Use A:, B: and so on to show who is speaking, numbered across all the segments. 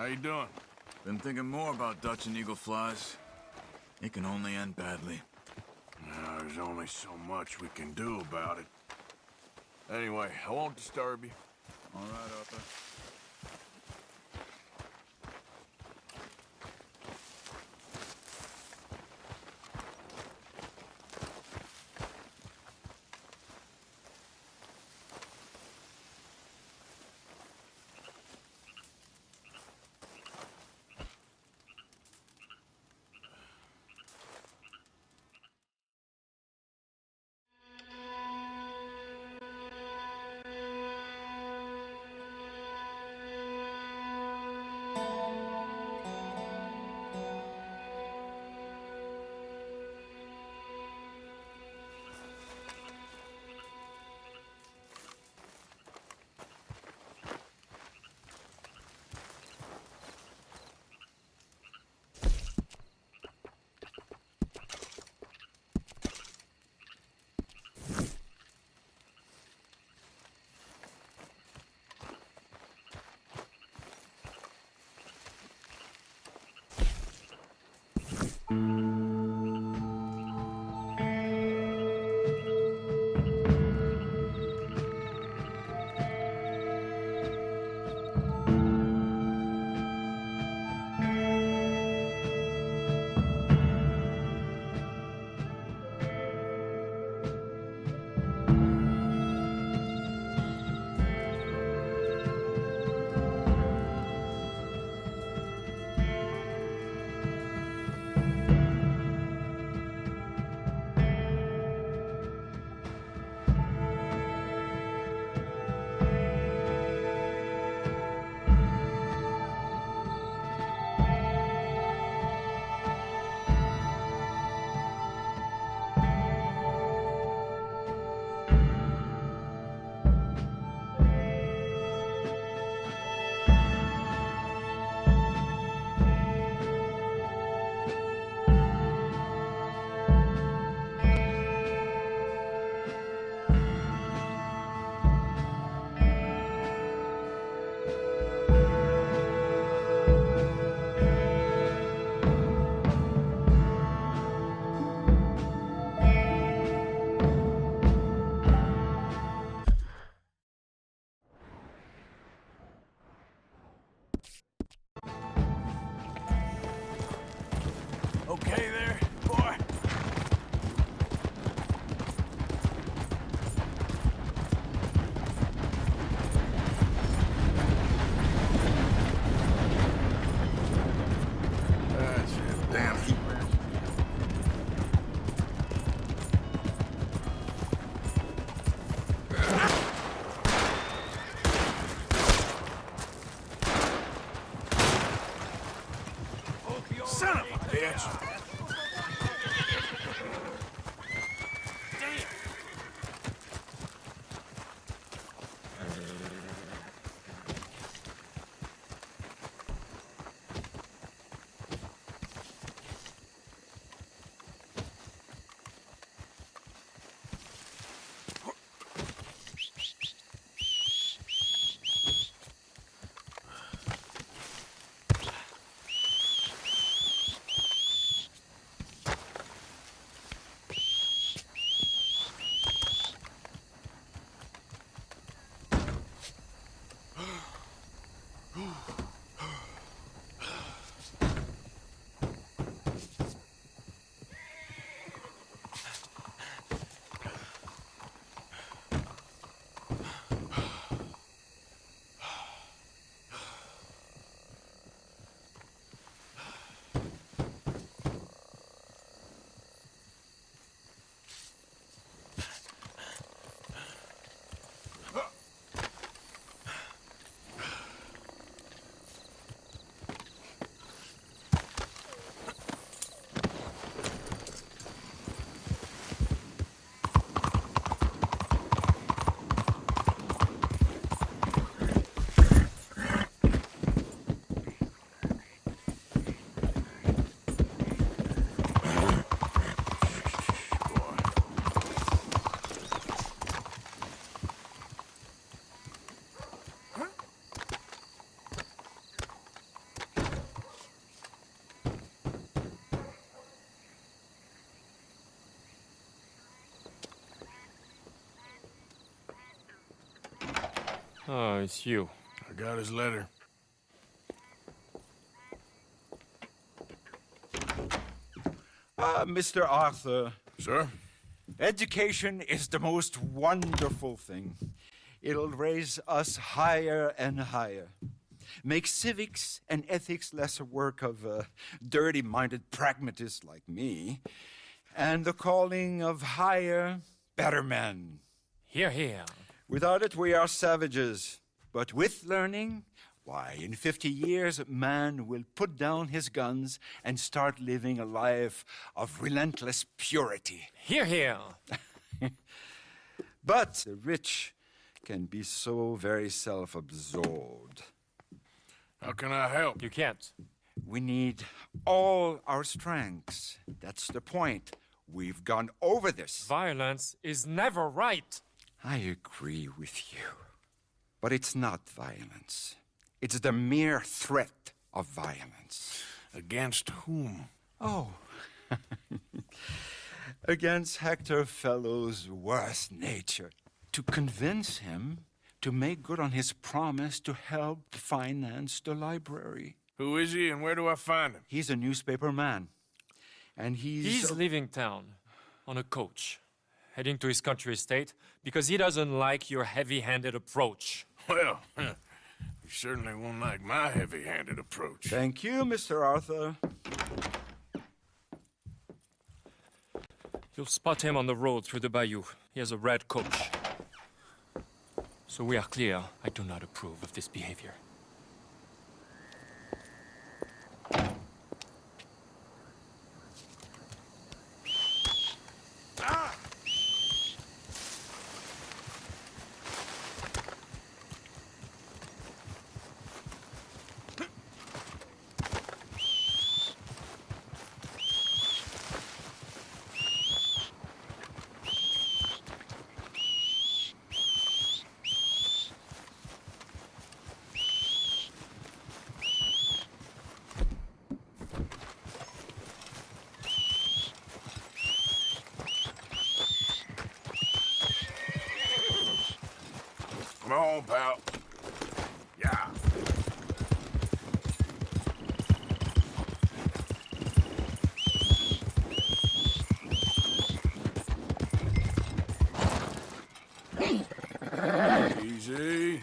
A: How you doing?
B: Been thinking more about Dutch and Eagle flies. It can only end badly.
A: There's only so much we can do about it. Anyway, I won't disturb you.
B: All right, Arthur.
A: Okay there, boy? That's it. Damn heat man. Son of a bitch!
C: Oh, it's you.
A: I got his letter.
D: Mr. Arthur,
A: Sir?
D: education is the most wonderful thing. It'll raise us higher and higher. Make civics and ethics less a work of dirty-minded pragmatists like me, and the calling of higher, better men.
C: Here, here.
D: Without it, we are savages. But with learning, why, in 50 years, man will put down his guns and start living a life of relentless purity.
C: Here, here.
D: But the rich can be so very self-absorbed.
A: How can I help?
C: You can't.
D: We need all our strengths. That's the point. We've gone over this.
C: Violence is never right.
D: I agree with you. But it's not violence. It's the mere threat of violence.
A: Against whom?
D: Oh. Against Hector Fellow's worst nature. To convince him to make good on his promise to help finance the library.
A: Who is he and where do I find him?
D: He's a newspaper man. And
C: He's leaving town on a coach, heading to his country estate because he doesn't like your heavy-handed approach.
A: Well, you certainly won't like my heavy-handed approach.
D: Thank you, Mr. Arthur.
C: You'll spot him on the road through the bayou. He has a red coach. So we are clear, I do not approve of this behavior.
A: Come on, pal. Yeah. Easy.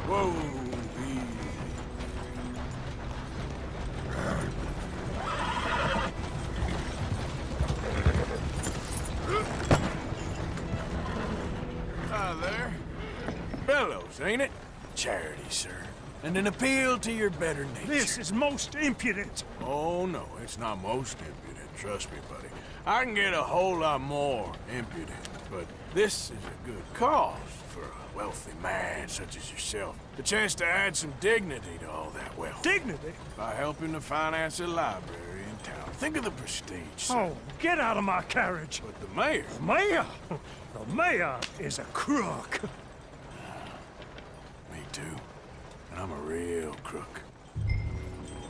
A: Whoa, Hi there. Bellows, ain't it? Charity, sir. And an appeal to your better nature.
E: This is most impudent.
A: Oh, no, it's not most impudent. Trust me, buddy. I can get a whole lot more impudent, but this is a good cause for a wealthy man such as yourself. The chance to add some dignity to all that wealth.
E: Dignity?
A: By helping to finance a library in town. Think of the prestige, sir.
E: Oh, get out of my carriage.
A: But the mayor...
E: Mayor? The mayor is a crook.
A: Me too. And I'm a real crook.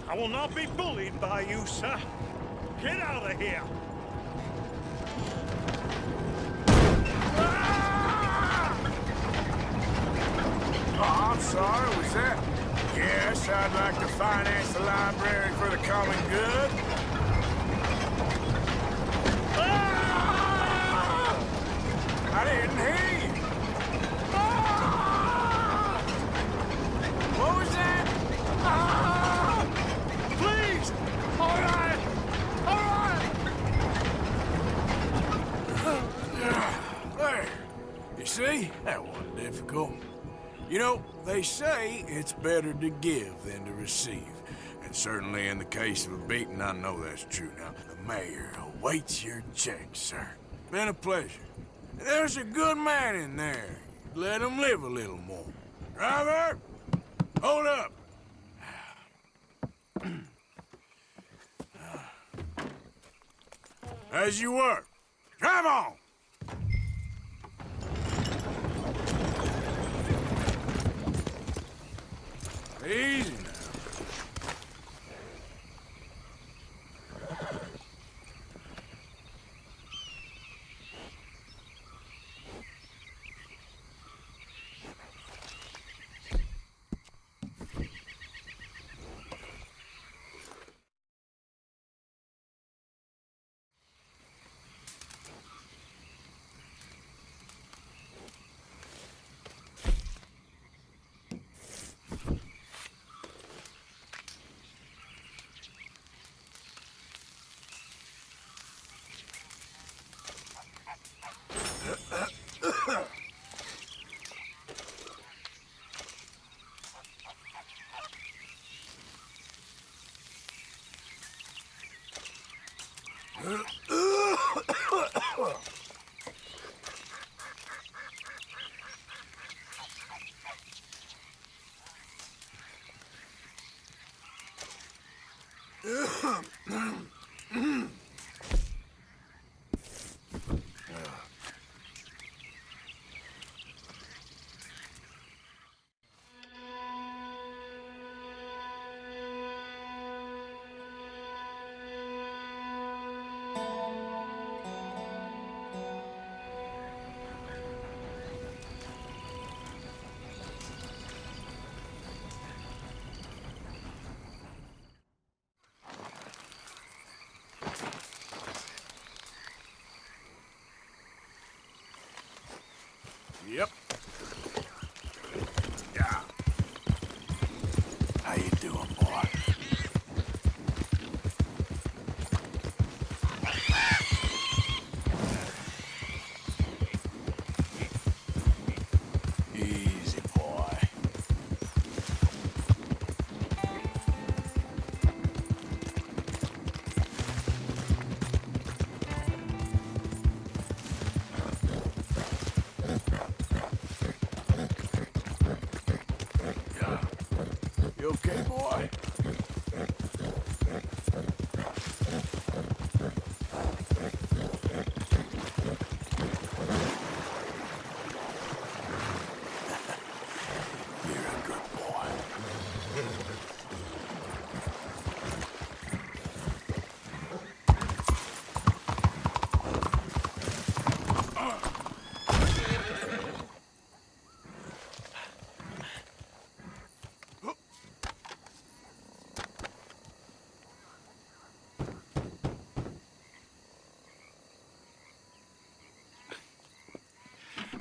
E: I will not be bullied by you, sir. Get out of here.
A: Oh, I'm sorry, was that? Yes, I'd like to finance the library for the common good. Ah! I didn't hear you. Ah! What was that? Ah! Please! All right! All right! There. You see? That wasn't difficult. You know, they say it's better to give than to receive. And certainly in the case of a beating, I know that's true. Now, the mayor awaits your check, sir. Been a pleasure. There's a good man in there. Let him live a little more. Driver, Hold up! As you were. Drive on! Easy now. Yep. Yeah. How you doing, boy? Easy, boy. You okay, boy? You're a good boy.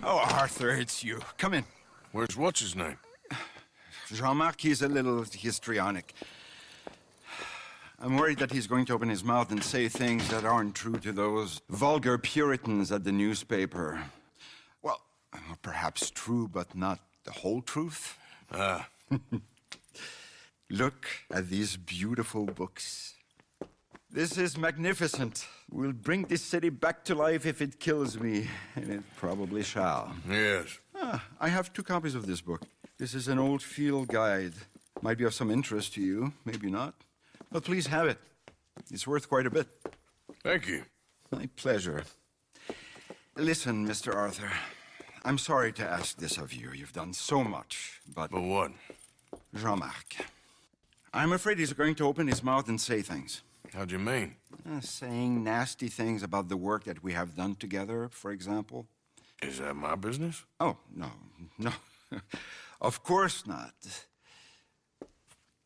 D: Oh, Arthur, it's you. Come in.
A: Where's what's-his-name?
D: Jean-Marc, he's a little histrionic. I'm worried that he's going to open his mouth and say things that aren't true to those vulgar Puritans at the newspaper. Well, perhaps true, but not the whole truth. Look at these beautiful books. This is magnificent. We'll bring this city back to life if it kills me, and it probably shall.
A: Yes.
D: I have 2 copies of this book. This is an old field guide. Might be of some interest to you, maybe not. But please have it. It's worth quite a bit.
A: Thank you.
D: My pleasure. Listen, Mr. Arthur, I'm sorry to ask this of you. You've done so much, but...
A: But what?
D: Jean-Marc, I'm afraid he's going to open his mouth and say things.
A: How'd you mean?
D: Saying nasty things about the work that we have done together, for example.
A: Is that my business?
D: Oh, no. Of course not.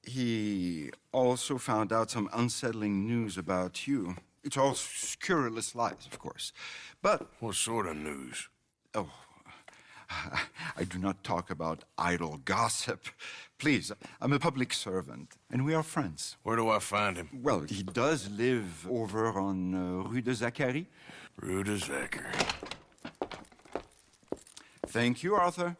D: He also found out some unsettling news about you. It's all scurrilous lies, of course. But...
A: What sort of news?
D: Oh, I do not talk about idle gossip. Please, I'm a public servant, and we are friends.
A: Where do I find him?
D: Well, he does live over on Rue de Zachary.
A: Rue de Zachary.
D: Thank you, Arthur.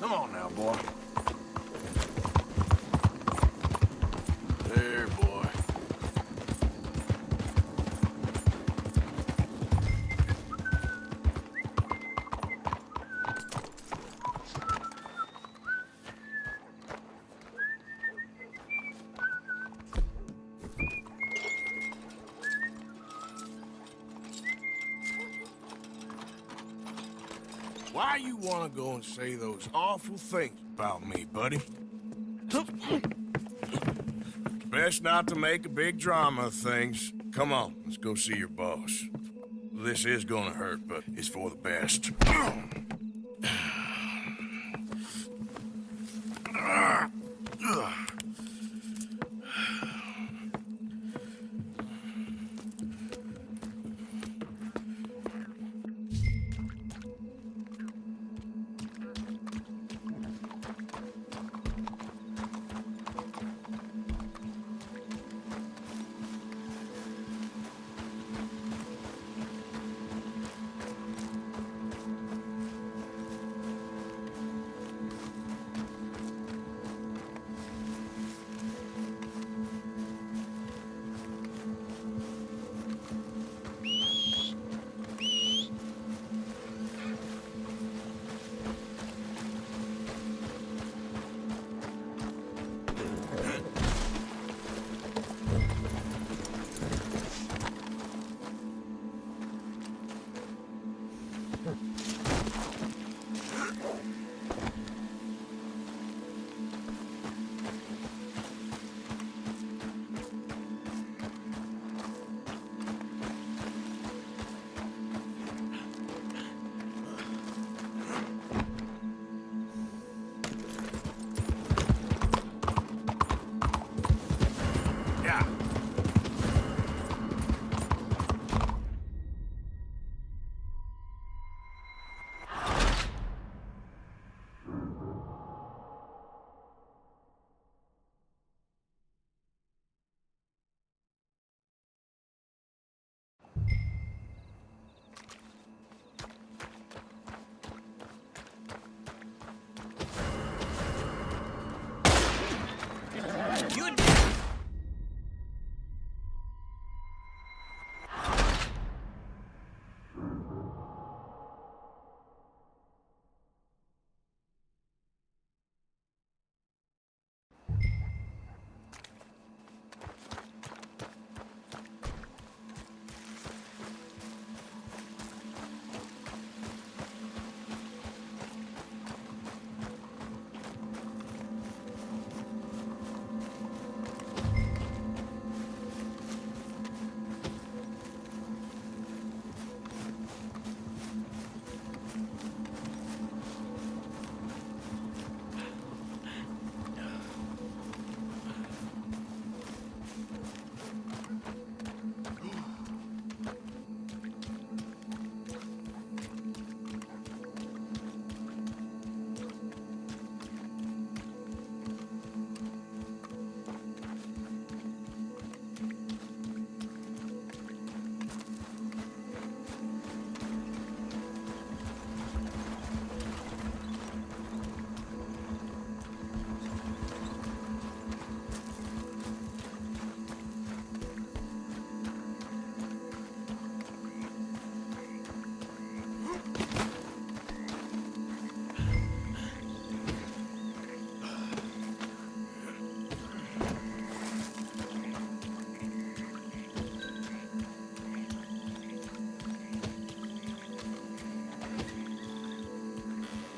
A: Come on now, boy. There, boy. Why you wanna go and say those awful things about me, buddy? Best not to make a big drama of things. Come on, let's go see your boss. This is gonna hurt, but it's for the best.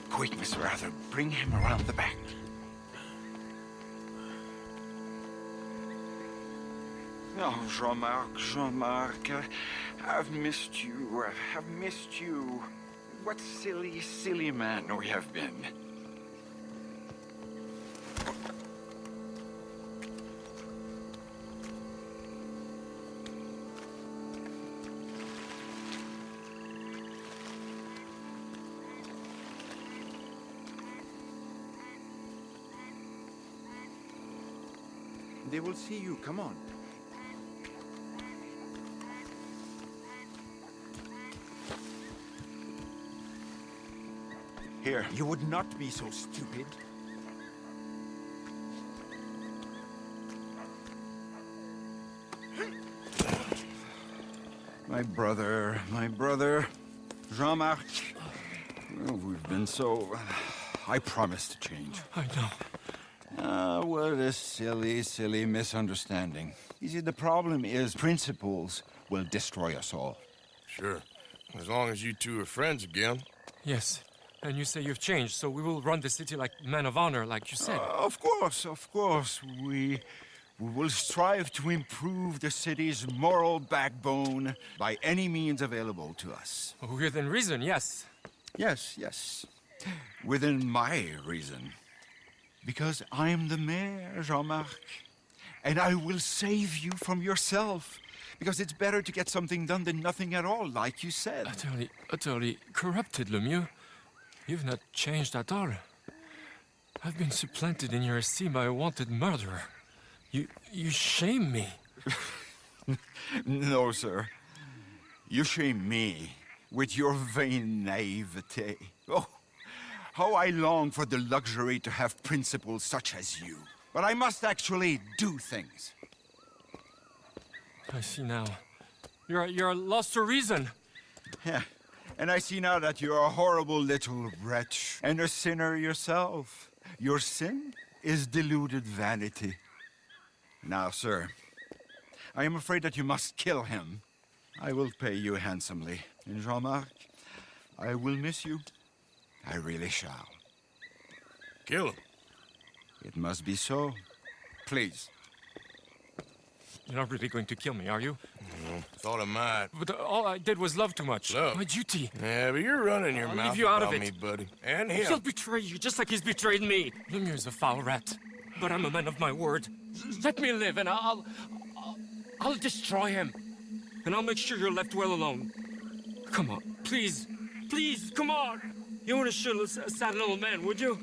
D: Quick, Mr. Arthur, bring him around the back. Oh, Jean-Marc, I've missed you. I've missed you. What silly, silly man we have been.
F: They will see you. Come on.
D: Here, you would not be so stupid. My brother, Jean-Marc. Oh, we've been so... I promise to change.
C: I know.
D: What a silly misunderstanding. You see, the problem is principles will destroy us all.
A: Sure. As long as you two are friends again.
C: Yes. And you say you've changed, so we will run the city like men of honor, like you said.
D: Of course. We will strive to improve the city's moral backbone by any means available to us.
C: Within reason, yes.
D: Yes. Within my reason. Because I'm the mayor, Jean-Marc. And I will save you from yourself. Because it's better to get something done than nothing at all, like you said.
C: Utterly corrupted, Lemieux. You've not changed at all. I've been supplanted in your esteem by a wanted murderer. You shame me.
D: No, sir. You shame me with your vain naivete. Oh, how I long for the luxury to have principles such as you. But I must actually do things.
C: I see now. You're lost to reason.
D: Yeah, and I see now that you're a horrible little wretch and a sinner yourself. Your sin is deluded vanity. Now, sir, I am afraid that you must kill him. I will pay you handsomely. And Jean-Marc, I will miss you. I really shall.
A: Kill him.
D: It must be so. Please.
C: You're not really going to kill me, are you?
A: Thought I might.
C: But all I did was love too much.
A: Love?
C: My duty.
A: Yeah, but you're running your
C: I'll
A: mouth
C: leave you out
A: about
C: of
A: me,
C: it.
A: buddy. And him.
C: He'll betray you just like he's betrayed me. Lemieux is a foul rat, but I'm a man of my word. Let me live, and I'll destroy him, and I'll make sure you're left well alone. Come on, please, come on. You wouldn't shoot a sad little man, would you?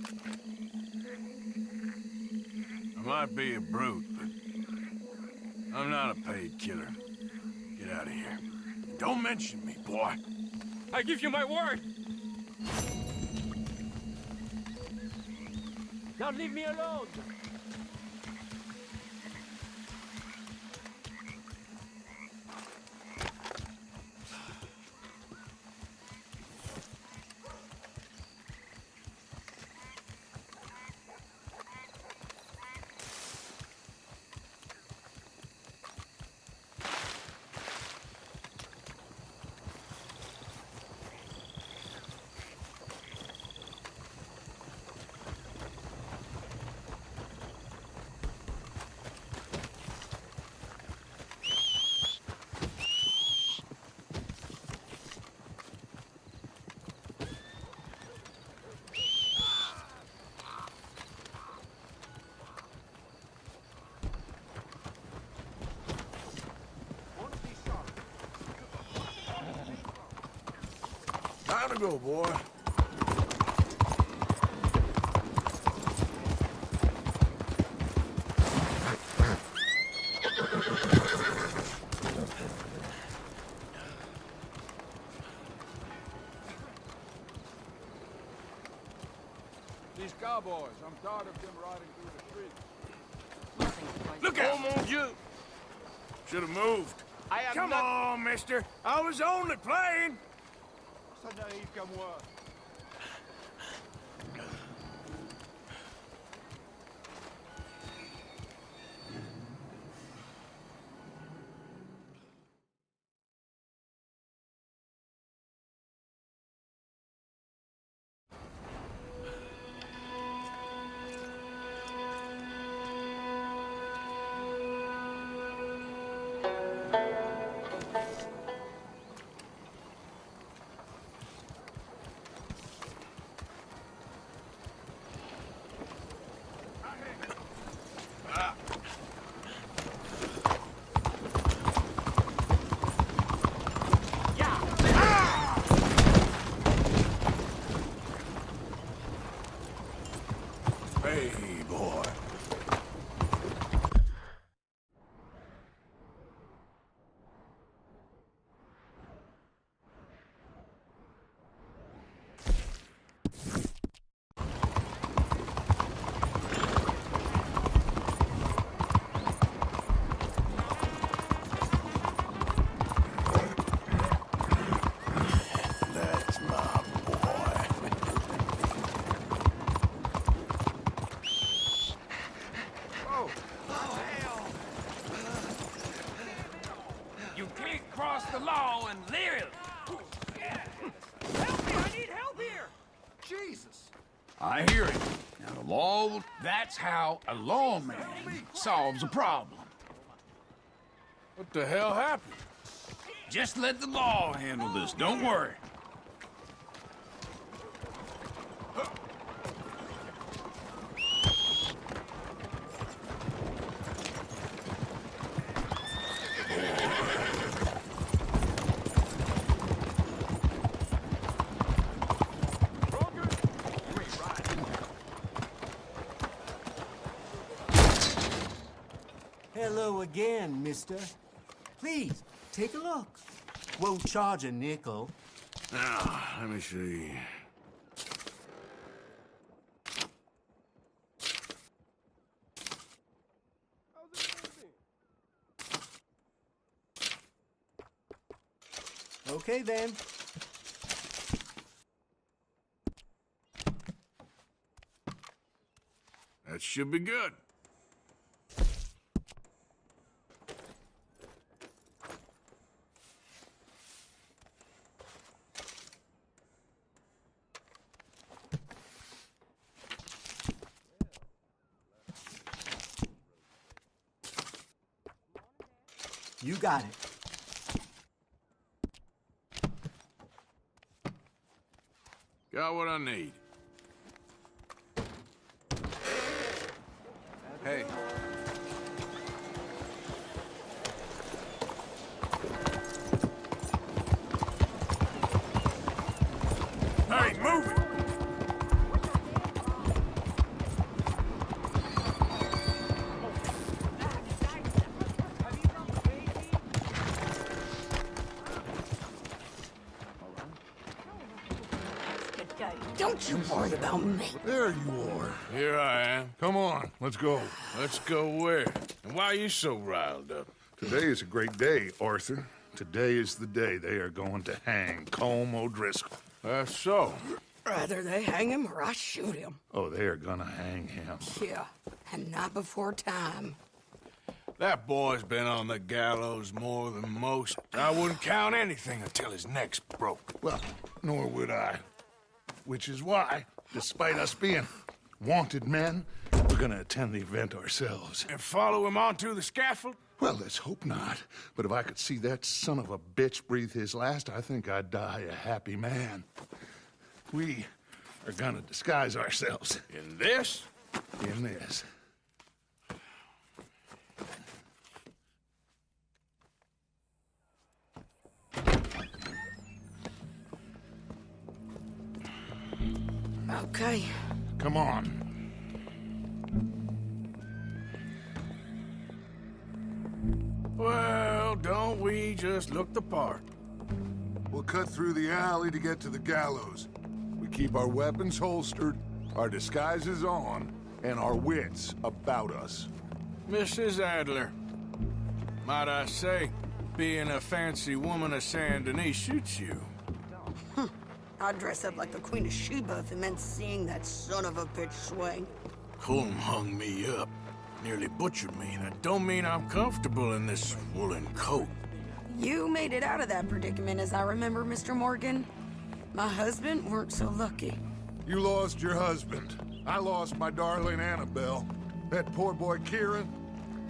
A: I might be a brute, but I'm not a paid killer. Get out of here. Don't mention me, boy.
C: I give you my word. Now leave me alone.
A: Time to go, boy.
F: These cowboys, I'm tired of them riding through the streets.
A: Look out, mon Dieu! Should have moved. Come on, mister. I was only playing.
F: Ça n'arrive qu'à moi.
A: Hey, boy.
F: I hear it. Now, the law, that's how a lawman solves a problem.
A: What the hell happened?
F: Just let the law handle this, don't worry.
G: Hello again, mister. Please, take a look. Won't charge a nickel.
A: Now, let me see.
G: Okay, then.
A: That should be good.
G: You got it.
A: Got what I need. Hey. Hey, move it!
H: Don't you worry about me.
A: There you are. Here I am. Come on, let's go. Let's go where? And why are you so riled up?
I: Today is a great day, Arthur. Today is the day they are going to hang Colm O'Driscoll.
A: That's so.
H: Rather they hang him or I shoot him.
I: Oh, they are gonna hang him.
H: Yeah, and not before time.
A: That boy's been on the gallows more than most. I wouldn't count anything until his neck's broke.
I: Well, nor would I. Which is why, despite us being wanted men, we're gonna attend the event ourselves.
A: And follow him onto the scaffold?
I: Well, let's hope not. But if I could see that son of a bitch breathe his last, I think I'd die a happy man. We are gonna disguise ourselves
A: In this?
I: in this.
H: Okay.
I: Come on.
A: Well, don't we just look the part?
J: We'll cut through the alley to get to the gallows. We keep our weapons holstered, our disguises on, and our wits about us.
A: Mrs. Adler, might I say, being a fancy woman of Saint Denis shoots you.
H: I'd dress up like the Queen of Sheba if it meant seeing that son of a bitch swing.
A: Colm hung me up, nearly butchered me. That don't mean I'm comfortable in this woolen coat.
H: You made it out of that predicament, as I remember, Mr. Morgan. My husband weren't so lucky.
J: You lost your husband. I lost my darling Annabelle. That poor boy Kieran.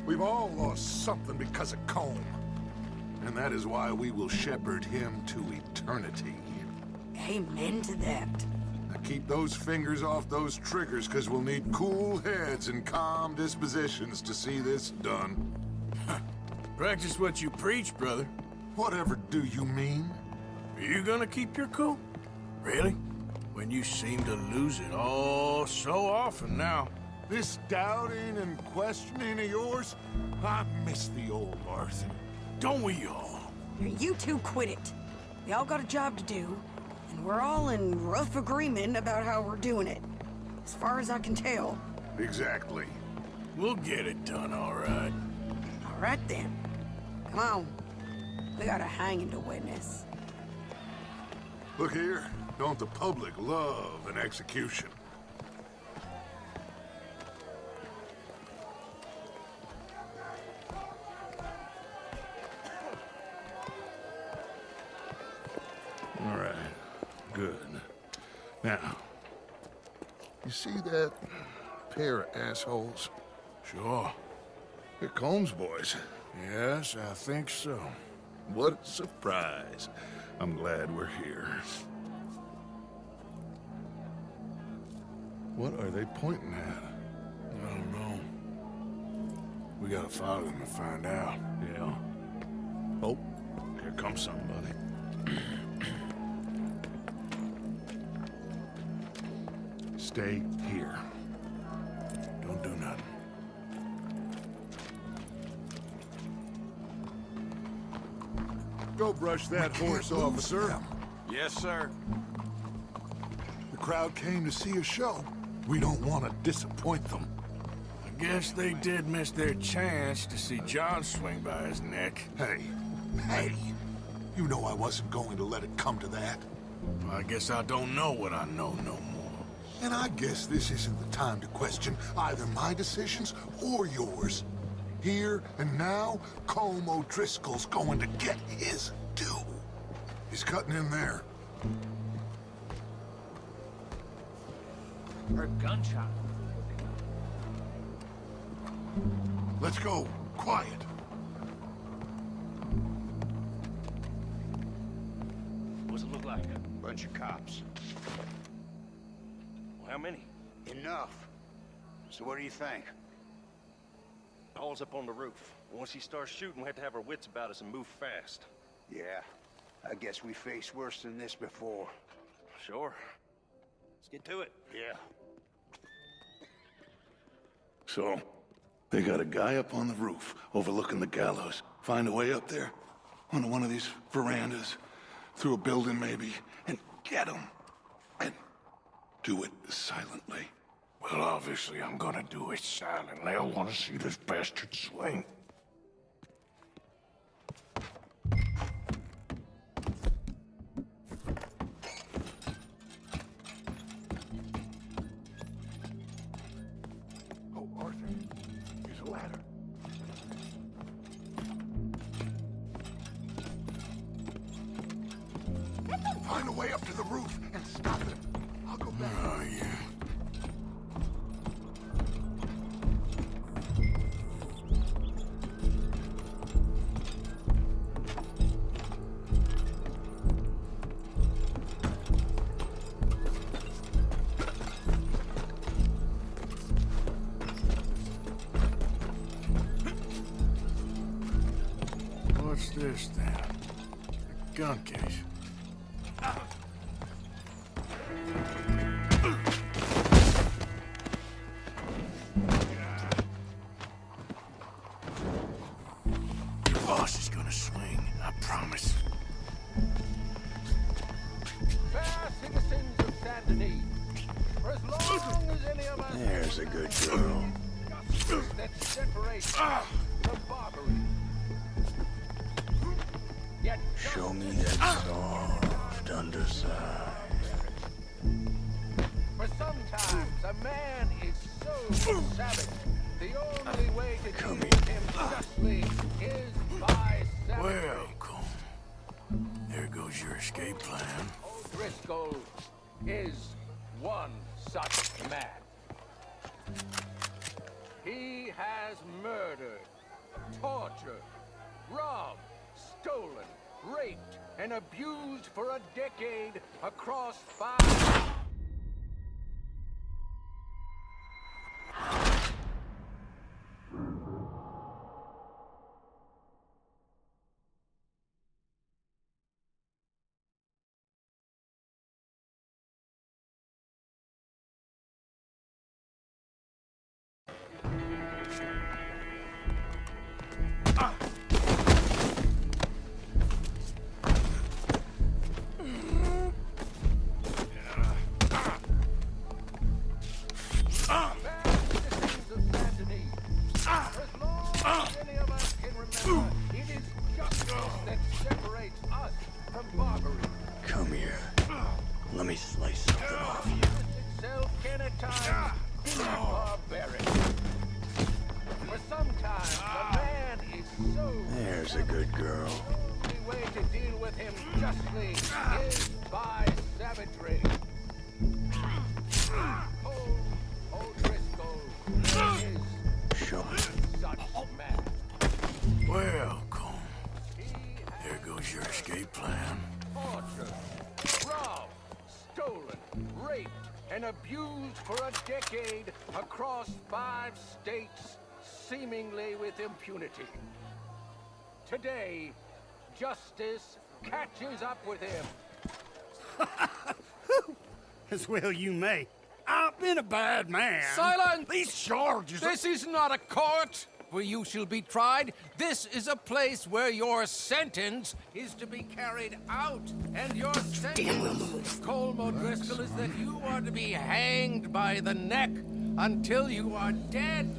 J: We've all lost something because of Colm. And that is why we will shepherd him to eternity.
H: Amen to that.
J: Now keep those fingers off those triggers, because we'll need cool heads and calm dispositions to see this done.
A: Practice what you preach, brother.
J: Whatever do you mean?
A: Are you gonna keep your cool? Really? When you seem to lose it all so often now.
J: This doubting and questioning of yours, I miss the old Arthur.
A: Don't we all?
H: You two quit it. We all got a job to do, and we're all in rough agreement about how we're doing it. As far as I can tell.
J: Exactly.
A: We'll get it done, all right.
H: All right, then. Come on. We got a hanging to witness.
J: Look here, don't the public love an execution?
I: All right. Good. Now,
J: You see that pair of assholes?
A: Sure.
J: They're Combs boys.
A: Yes, I think so.
J: What a surprise. I'm glad we're here. What are they pointing at?
A: I don't know. We gotta follow them and find out.
J: Yeah. Oh, here comes somebody. Stay here.
A: Don't do nothing.
J: Go brush that horse, officer.
B: Yes, sir.
J: The crowd came to see a show. We don't want to disappoint them.
A: I guess they did miss their chance to see John swing by his neck.
J: Hey, you know I wasn't going to let it come to that.
A: I guess I don't know what I know no more.
J: And I guess this isn't the time to question either my decisions or yours. Here and now, Colm O'Driscoll's going to get his due. He's cutting in there.
F: Heard gunshot.
J: Let's go. Quiet.
K: What's it look like?
L: Bunch of cops.
K: Well, how many?
L: Enough. So what do you think?
K: Paul's up on the roof. Once he starts shooting, we have to have our wits about us and move fast.
L: Yeah. I guess we faced worse than this before.
K: Sure. Let's get to it.
L: Yeah.
J: So, they got a guy up on the roof overlooking the gallows. Find a way up there, onto one of these verandas, through a building maybe, and get him. And do it silently.
A: Well, obviously I'm gonna do it silently. I want to see this bastard swing.
J: Oh, Arthur, here's a ladder. Find a way up to the roof and stop him. I'll go back.
A: Oh, yeah. What's this then? A gun case. Your boss is gonna swing, I promise.
F: Fair citizens of Saint Denis, for as long as any of us
L: There's a good girl.
F: justice that separates us from Barbary. Yet
L: Show me that soft underside.
F: for sometimes a man is so savage, the only way to deal with him justly is by savage.
A: Well, Colm, there goes your escape plan.
F: O'Driscoll is one such man. He has murdered, tortured, robbed, stolen, raped, and abused for a decade across 5...
L: Come here. Let me slice something off you.
F: itself can at times be barbaric. For sometimes a man is so...
L: There's a good girl.
F: The only way to deal with him justly is by savagery. Cold raped, and abused for a decade across 5 states, seemingly with impunity. Today, justice catches up with him.
E: As well you may. I've been a bad man.
F: Silence!
E: These charges are...
F: This is not a court where you shall be tried. This is a place where your sentence is to be carried out. And your sentence, Colm O'Driscoll, is that you are to be hanged by the neck until you are dead.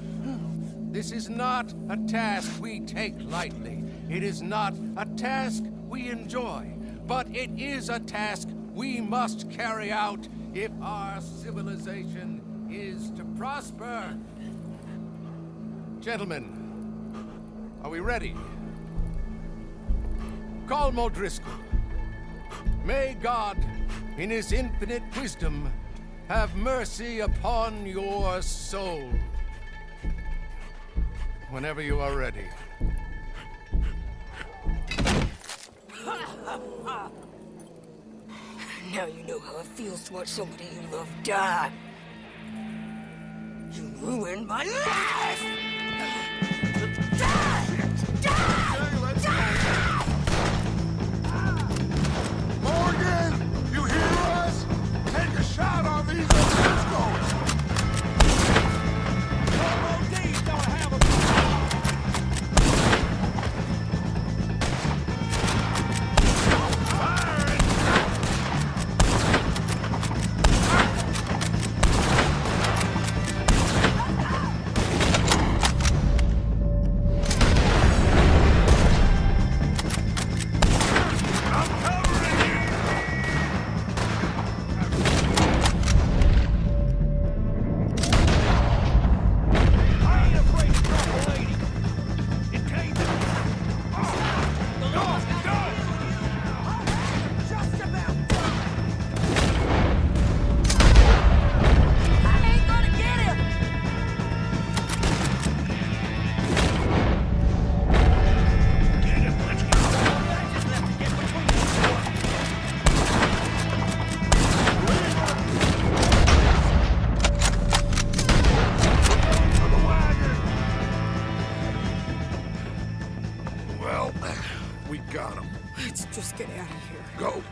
F: This is not a task we take lightly. It is not a task we enjoy. But it is a task we must carry out if our civilization is to prosper. Gentlemen, are we ready? Colm O'Driscoll, may God, in his infinite wisdom, have mercy upon your soul. Whenever you are ready.
H: Now you know how it feels to watch somebody you love die. You ruined my life!
J: Morgan, you hear us? Take a shot on these O'Driscolls!
E: ODs don't have a...
J: Well, we got him.
H: Let's just get out of here.
J: Go.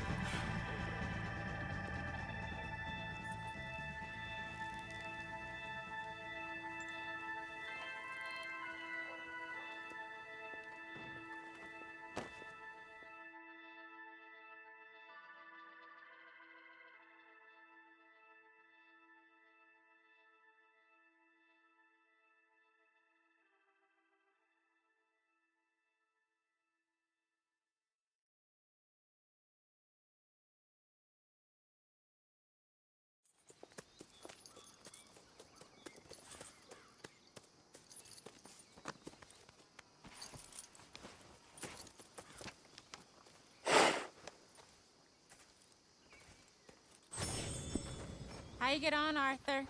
M: How you get on, Arthur?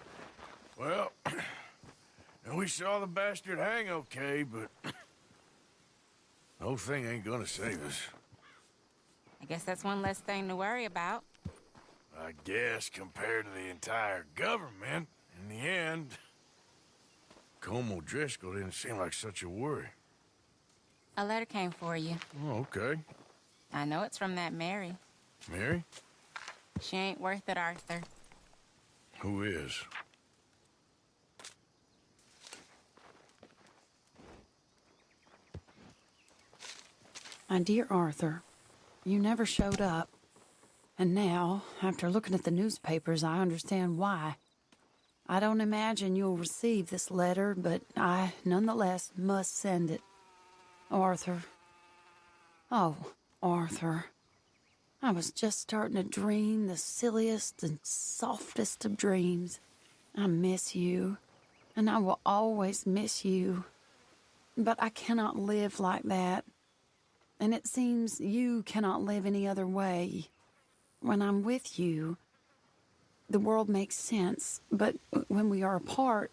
A: Well, we saw the bastard hang okay, but the whole thing ain't gonna save us.
M: I guess that's one less thing to worry about.
A: I guess compared to the entire government, in the end, Colm O'Driscoll didn't seem like such a worry.
M: A letter came for you.
A: Oh, okay.
M: I know it's from that Mary.
A: Mary?
M: She ain't worth it, Arthur.
A: Who is?
H: My dear Arthur, you never showed up. And now, after looking at the newspapers, I understand why. I don't imagine you'll receive this letter, but I, nonetheless, must send it. Arthur. Oh, Arthur. I was just starting to dream the silliest and softest of dreams. I miss you, and I will always miss you. But I cannot live like that. And it seems you cannot live any other way. When I'm with you, the world makes sense. But when we are apart,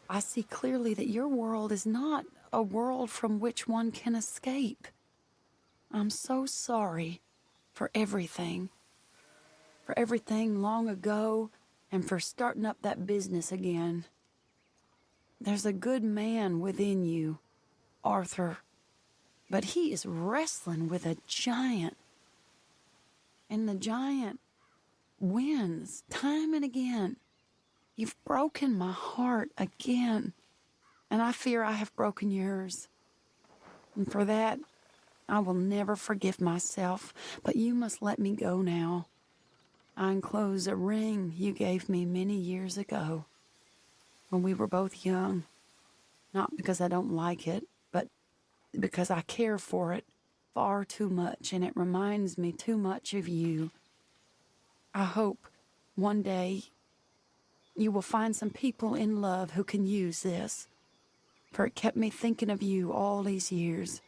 H: I see clearly that your world is not a world from which one can escape. I'm so sorry for everything. for everything long ago and for starting up that business again. There's a good man within you, Arthur, but he is wrestling with a giant. And the giant wins time and again. You've broken my heart again, and I fear I have broken yours. And for that, I will never forgive myself, but you must let me go now. I enclose a ring you gave me many years ago, when we were both young. Not because I don't like it, but because I care for it far too much, and it reminds me too much of you. I hope one day you will find some people in love who can use this, for it kept me thinking of you all these years,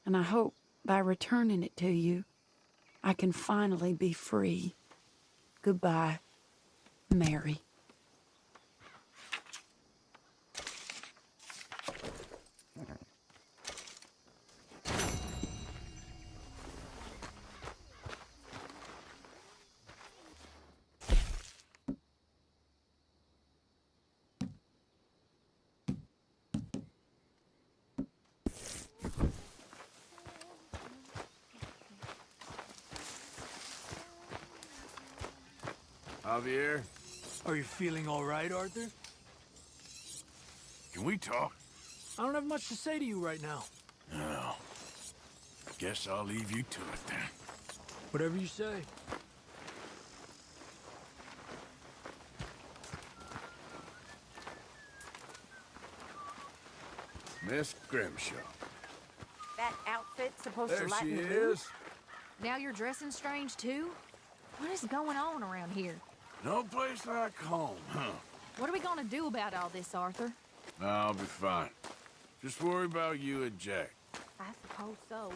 H: and I hope by returning it to you, I can finally be free. Goodbye, Mary.
A: Javier,
N: Are you feeling all right, Arthur?
A: can we talk?
N: I don't have much to say to you right now.
A: No. Guess I'll leave you to it then.
N: Whatever you say.
A: Miss Grimshaw.
O: That outfit's supposed
A: There
O: to lighten
A: she
O: the mood?
A: is.
O: Now you're dressing strange, too? What is going on around here?
A: No place like home, huh?
O: What are we gonna do about all this, Arthur?
A: I'll be fine. Just worry about you and Jack.
O: I suppose so.